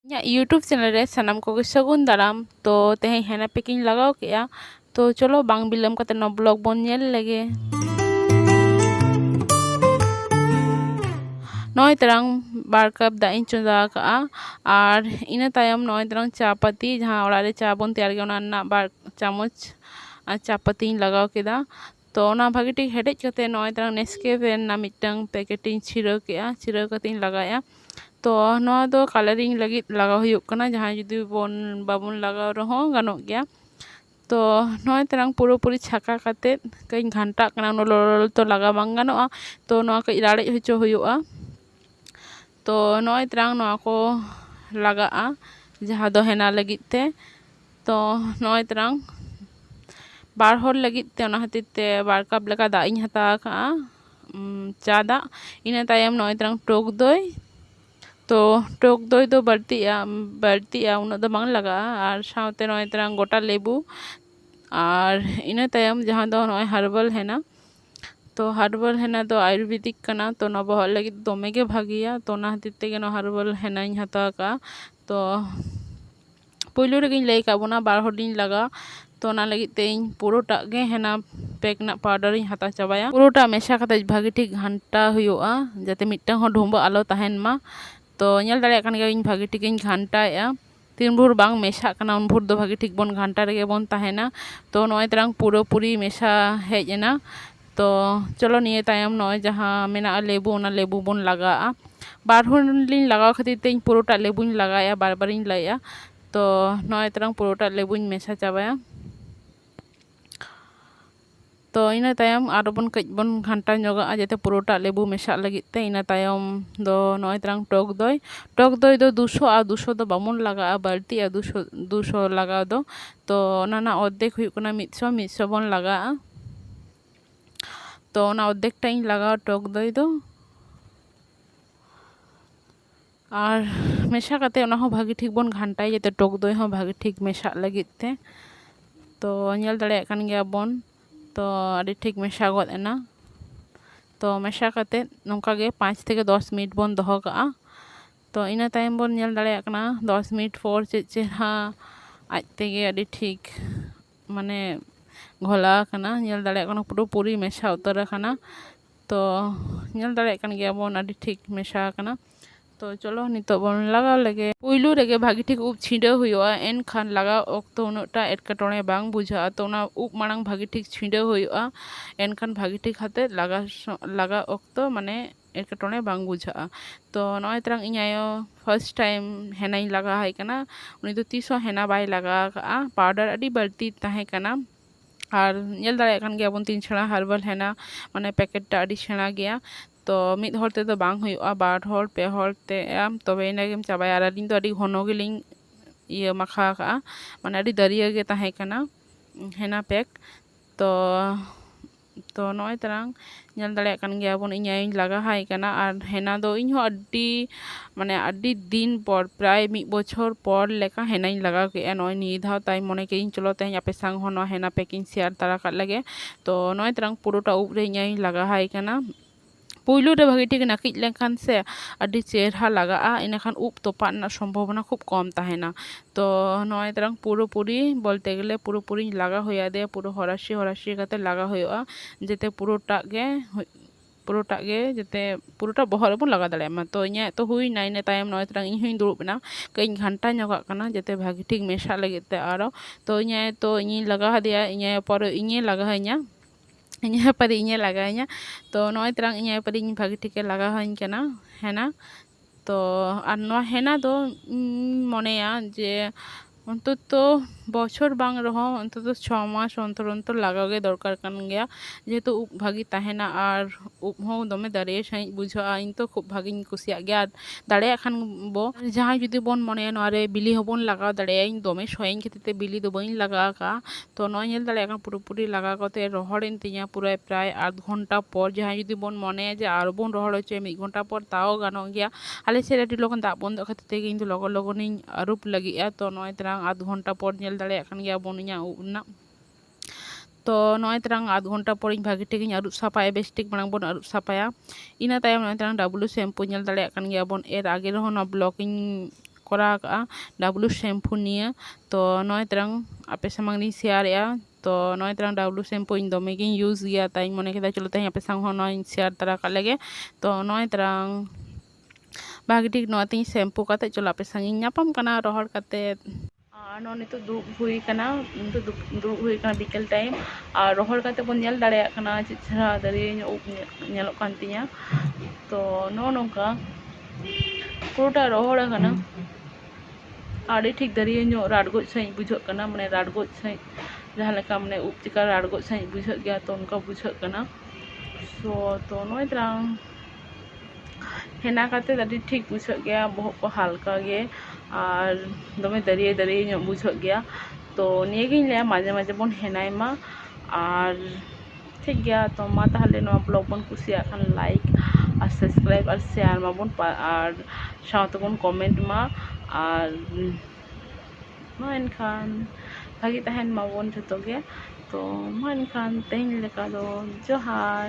ᱤᱧᱟᱹᱜ YouTube channel रे सानाम कोगे सगुन दाराम तो तेहे हेना पैकिंग लगाओ केया तो चलो बांग बिलम कते नो ब्लॉग बोन नेल लेगे नॉय तरंग बार कप दा इन चुंदा का और इना तायम नॉय तरंग चापती जहां ओड़ा रे चा बोन तैयार गे ना बार चामच चापती लगाओ केदा तो ना भागी ठीक हेडेज कते नॉय तरंग नेस्केफे ना मिटंग पैकेटिंग छिरो केया छिरो कते लगाया तो नॉ दो कलरिंग लगी लगा हुई कना जहां जुदी बोन बाबुन लगा रहो गानो गया तो नॉय तरंग पूरा पूरी छाका कते कई घंटा कना नो लोल तो लगा बांग गानोआ तो नॉ कई राड़े हचो हुयुआ तो नॉय तरंग नॉ को लगा जहां दो हेना लगिते तो नॉय तरंग बार होर लगित ते ओना खातिर ते बार कप लगा दा इन हता का चा दा इना तायम नॉय तरंग टोक दोय तो टोक दोय दो बढ़ती उन दो बांग लगा और साउते नॉय तरंग गोटा लेबू और इना तायम जहां दो नॉय हर्बल है ना तो हर्बल है ना तो आयुर्वेदिक कना तो ना बहुत लगी दोमे के भागिया तो ना हतीते के ना हर्बल है ना इन हता का तो पुइलु रे गिन लई का बोना बार होडिन लगा तो ना लगी तेज पुरोटा गे हेना पैक ना पाउडर इन हता चाबाया पुरोटा मेशा कते भागी ठीक घंटा हुयुआ जाते मिटटांग हो ढुंबा आलो ताहेन मा तो नेल दाड़े कान गे इन भागी ठीक इन घंटाया तीन भोर बांग मेशा कना उन भोर दो भागी ठीक बोन घंटा रे बोन ताहेना तो नॉय तरंग पूरो पूरी मेशा हेजना तो चलो निये तायम नॉय जहां मेना लेबू ना लेबू बोन लगा बार लिन लगा खातिर ते पुरोटा लेबून लगाया बार बार इन लया तो नॉय तरंग पुरोटा लेबून मेशा चाबाया तो इना तायम आरो बोन कज बोन घंटा जोगा जाते पुरोटा लेबू मेशा लगिते इना तायम दो नॉय तरंग टोक दोय दो 200 आ 200 दो बामुन लगा बाल्टी आ 200 लगा दो तो ना अर्धेक हुई कना 100 बोन लगा तो ना अर्धेक टाइम लगा टोक दोय दो और मेशा कते ओना हो भागी ठीक बोन घंटाय जाते टोक दोय हो भागी ठीक मेशा लगिते तो नेल दाड़े कान गया बोन तो अड़ी ठीक मेशा गद एना तो मेशा कते नोंका गे 5 থেকে 10 मिनट बोन दोहो का तो इना टाइम बोन नेल दाड़े कना 10 मिनट फोर चेहरा आज तेगे अड़ी ठीक माने घोला कना नेल दाड़े कना पूरा पूरी मेशा उतर कना तो नेल दाड़े कान गया बोन अड़ी ठीक मेशा कना तो चलो नितो बोन लगा लगे पुइलु रेगे भागी ठीक उप छिंडे हुआ एन खान लगा ओक्तो उनटा एटकाटोने बांग बुझा तो ना उप मांग भागी ठीक छिंडे हुआ एन खान भागी ठीक हाते लगा ओक्तो माने एटकाटोने बांग बुझा तो नॉय तरंग इኛयो फर्स्ट टाइम हेना लगा है कना उनी तो तीसो हेना बाय लगा का पाउडर अड़ी बढ़ती ताहे कना और नेल दाड़े कान गया बोन 3 छड़ा हर्बल हेना माने पैकेट टा अड़ी छड़ा गया तो मिद हर ते तो बांग हुआ बार हर पे हर ते तबे इनागेम चाबाया और अलिंग तो अड़ी घनो गेलिंग ये माखा का माने अड़ी दरिया गे ताहे कना हेना पैक तो नॉय तरंग नेल दाड़े कान गया बोन इኛइन लगा हाय कना और हेना दो इन हो अड्डी माने अड्डी दिन पर प्राय 1 বছর पर लेका हेनाइन लगा के नॉय नि धाव ताई मने के इन चलो ते आपे संग हो हेना पैकिंग शेयर तारा का लगे तो नॉय तरंग पुरोटा उप रे इኛइन लगा हाय कना पुइलु रे भागी ठीक नाकिज लेखान से अड़ी चेहरा लगा इन खान उप तोपा सम्भावना खूब कम ताहेना तो नॉय तरंग पूरा पूरी बोलते गले पूरा पूरी लगा हुआ दे पूरा हराशी कते लगा हुआ जेते पुरोटा गे जते पुरोटा बहर रे बन लगा दाड़े मा तो इኛ तो हुई ना इन तायम नॉय तरंग इन हुई दुरुबना कई घंटा जोगा कना जेते भागी ठीक मेशा लगते आरो तो इኛ तो इन लगा दिया इኛ पर इन लगा इኛ इኛ परी इኛ लगाइnya तो नॉय तरंग इኛ परी भागी ठीक लगा हइन कना हेना तो और नॉ हेना दो मनेया जे अंततो बछर बांग रहो अंततो 6 मास अंतर अंतर लगा गे दरकार कान गया जेहेतु उप भागी ताहेना और उप हो दमे दारे सही बुझा इन तो खूब भागी कुसिया गया दाड़े खान बो जहां जुदी बोन मने नरे बिली होबन लगा दाड़े इन दमे सयन खेते बिली दो बइन लगा का तो नय नेल दाड़े खान पूरा पूरी लगा कते रहड़ेन तिया पूरा प्राय 8 घंटा पर जहां जुदी बोन मने जे आरो बोन रहड़ होचे 1 घंटा पर ताओ गानो गया आले से रेडी लोगन दा बंद खाते इन लगो लगन आरूप लगिया तो नय तरंग 8 घंटा पर नेल दाड़े खान गया बोन इኛ उना तो नय तरंग 8 घंटा पर भागी ठीक आरूप साफाया बेस ठीक मांग बोन आरूप साफाया इना तायम नय तरंग डब्लू शैम्पू नेल दाड़े खान गया बोन एर आगे रहो ना ब्लॉगिंग ᱠᱚᱨᱟᱣ ᱠᱟᱜᱼᱟ ᱰᱟᱵᱞᱩ ᱥᱮᱢᱯᱩ ᱱᱤᱭᱮ ᱛᱚ ᱱᱚᱜᱼᱚᱭ ᱛᱟᱨᱟᱝ ᱟᱯᱮ ᱥᱟᱢᱟᱝ ᱨᱤᱧ ᱥᱮᱭᱟᱨᱮᱜᱼᱟ ᱛᱚ ᱱᱚᱜᱼᱚᱭ ᱛᱟᱨᱟᱝ ᱰᱟᱵᱞᱩ ᱥᱮᱢᱯᱩ ᱤᱧ ᱫᱚᱢᱮ ᱜᱤᱧ ᱤᱭᱩᱡᱽ ᱜᱮᱭᱟ ᱛᱟই ᱢᱚᱱᱮ ᱠᱮᱫᱟ ᱪᱚᱞᱚ ᱛᱮᱦᱮᱧ ᱟᱯᱮ ᱥᱟᱶ ᱦᱚᱸ ᱱᱚᱣᱟᱧ ᱥᱮᱭᱟᱨ ᱛᱟᱨᱟ ᱠᱟᱜ ᱞᱮᱜᱮ ᱛᱚ ᱱᱚᱜᱼᱚᱭ ᱛᱟᱨᱟᱝ ᱵᱷᱟᱜᱤ ᱴᱷᱤᱠ ᱱᱚᱣᱟ ᱛᱤᱧ ᱥᱮᱢᱯᱩ ᱠᱟᱛᱮ ᱪᱚᱞᱚ ᱟᱯᱮ ᱥᱟᱶᱤᱧ ᱧᱟᱯᱟᱢ ᱠᱟᱱᱟ ᱨᱚᱦᱚᱲ ᱠᱟᱛᱮ ᱟᱨ ᱱᱚᱜᱼᱚᱭ ᱱᱤᱛᱚᱜ ᱫᱩᱲᱩᱵ ᱦᱩᱭ ᱠᱟᱱᱟ ᱫᱩᱲᱩᱵ ᱦᱩᱭ ᱠᱟᱱᱟ ᱵᱤᱠᱮᱞ ᱴᱟᱭᱤᱢ ᱟᱨ ᱨᱚᱦᱚᱲ ᱠᱟᱛᱮ ᱵᱚᱱ ᱧᱮᱞ ᱫᱟᱲᱮᱭᱟᱜ ᱠᱟᱱᱟ ᱪᱮᱫ ᱪᱮᱦᱨᱟ ᱫᱟᱨᱮ ᱧᱚᱜ ᱩᱵ ᱧᱮᱞᱚᱜ ᱠᱟᱱ ᱛᱤᱧᱟ ᱛᱚ ᱱᱚᱜᱼᱚ ᱱᱚᱝᱠᱟ পুরোটা রহড় আকানা আড়ি ঠিক দাঁড়িয়ে ᱧᱚᱜ রাডগᱚᱡ সাই বুঝাᱹᱜ ᱠᱟᱱᱟ ᱢᱟᱱᱮ ᱨᱟᱰᱜᱚᱡ সাই ᱡᱟᱦᱟᱸ ᱞᱮᱠᱟ ᱢᱟᱱᱮ ᱩᱵ ᱪᱤᱠᱟ ᱨᱟᱰᱜᱚᱡ সাই বুঝাᱹᱜ ᱜᱮᱭᱟ ᱛᱚ ᱚᱱᱠᱟ বুঝᱟᱹᱜ ᱠᱟᱱᱟ তো নয় ᱛᱨᱟᱝ হেনা কাতে আড়ি ঠিক বুঝাᱹᱜ গেয়া বহᱚᱜ ᱠᱚ হালকা গে আর দমে দাঁড়িয়ে ᱧᱚᱜ বুঝাᱹᱜ গᱮᱭᱟ তো নিয়েগিᱧ ᱞᱟᱹᱭᱟ মাঝে মাঝে ᱵᱚᱱ ᱦᱮᱱᱟᱭ ᱢᱟ আর ঠিক গᱮᱭᱟ ᱛᱚ ᱢᱟ ᱛᱟᱦᱞᱮ ᱱᱚᱣᱟ ব্লগ ᱵᱚᱱ ᱠᱩᱥᱤᱭᱟᱜ ᱠᱷᱟᱱ লাইক আর সাবস্ক্রাইব আর শেয়ার মাবon আর সাথে বন কমেন্ট মা আর ᱢᱟ ᱮᱱᱠᱷᱟᱱ ᱵᱷᱟᱜᱤ ᱛᱟᱦᱮᱱ ᱢᱟᱵᱚᱱ ᱡᱷᱚᱛᱚ ᱜᱮ ᱛᱚ ᱢᱟ ᱮᱱᱠᱷᱟᱱ ᱛᱮᱦᱮᱧ ᱞᱮᱠᱟ ᱫᱚ ᱡᱚᱦᱟᱨ